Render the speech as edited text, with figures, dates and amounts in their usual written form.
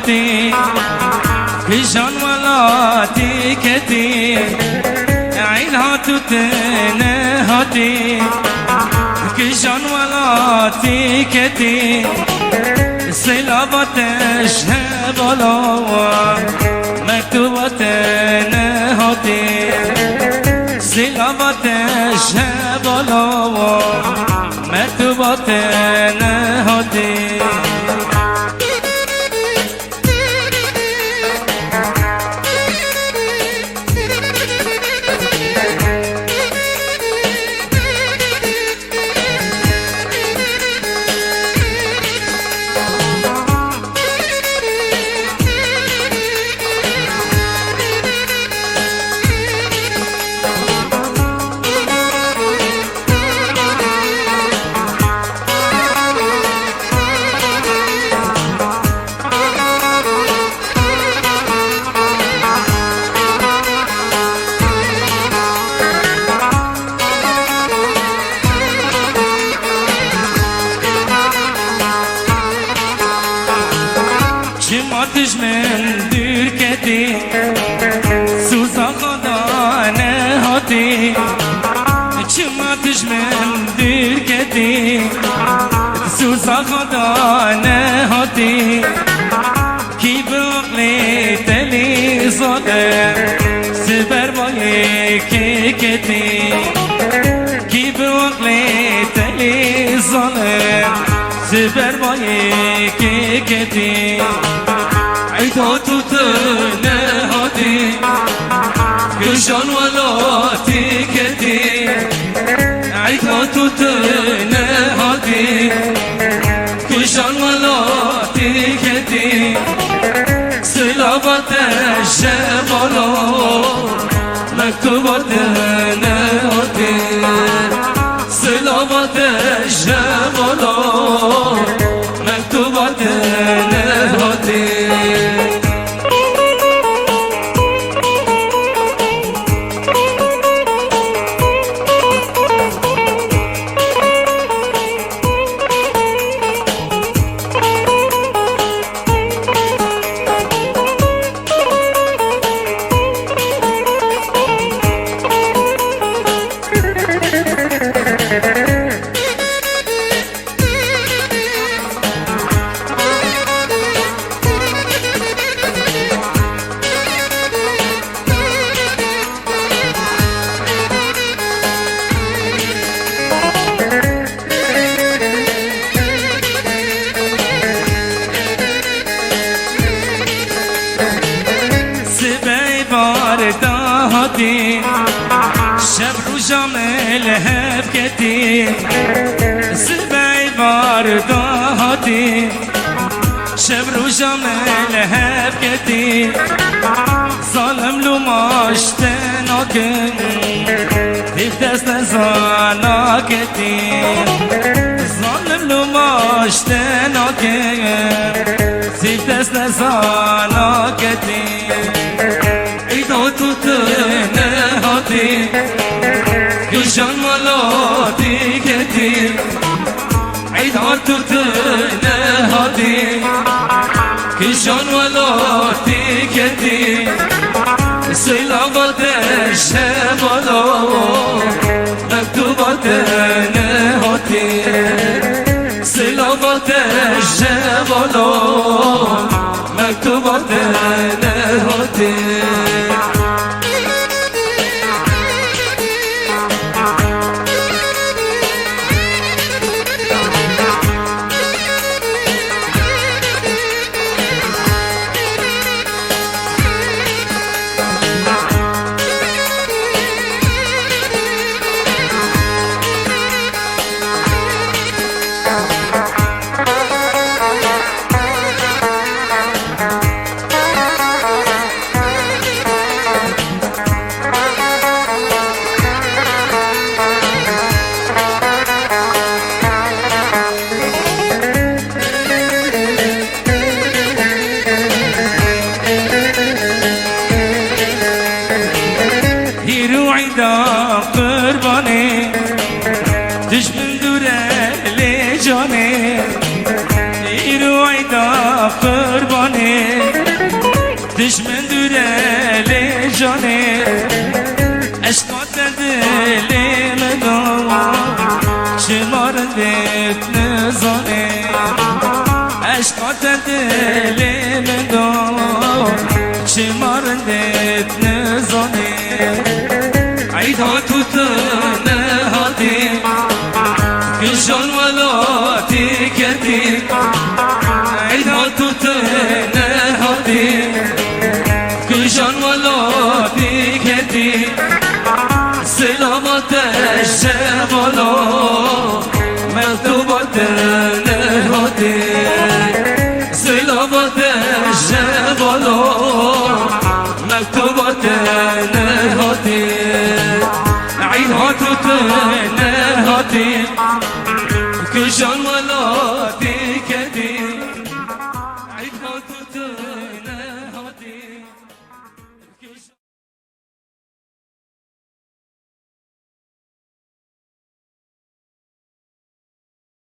هاتي كجان ولاتي كتي عين هاتو تنهاتي كجان ولاتي كتي صلابة الشهبالوا مكتوبة نهاتي صلابة الشهبالوا مكتوبة نهاتي من دركتي سوزا خدانه هاتي چماتش من دركتي سوزا خدانه هاتي كي بغلي تلي صدر سبر باي كيكتي كي بغلي تلي صدر سبر باي كيكتي عيداتو تنهاتي كشان ولاتي كتي عيداتو تنهاتي كشان ولاتي كتي صلابة الشبالو مكتوبة نهاتي صلابة الشبالو مكتوبة نهاتي شب رو جامل هفکتی سبعی بارداتی شب رو جامل هفکتی ظالم لو ماشتنا کن دیف دست نزانا کتی ظالم لو ماشتنا کن دیف دست نزانا کتی عيداتو تنهاتي كشان ملاتي كتير عيداتو تنهاتي كشان ملاتي كتير صلابة الشبالو مكتوبة نهاتي صلابة الشبالو مكتوبة نهاتي قرباني تشمن دوره جاني يروي دا قرباني نزاني عشقات دلی من دار چه مارندت نزاني عيد ها تو تنهادي كشان ولاتي كدي عيد ها تو تنهادي كشان ولاتي كدي سلامت الشمالا مكتوبات نهادي سلامت الشمالا مكتوبات نهادي عيد هاتوت نهادي كشان ولاتي كدي عيد هاتوت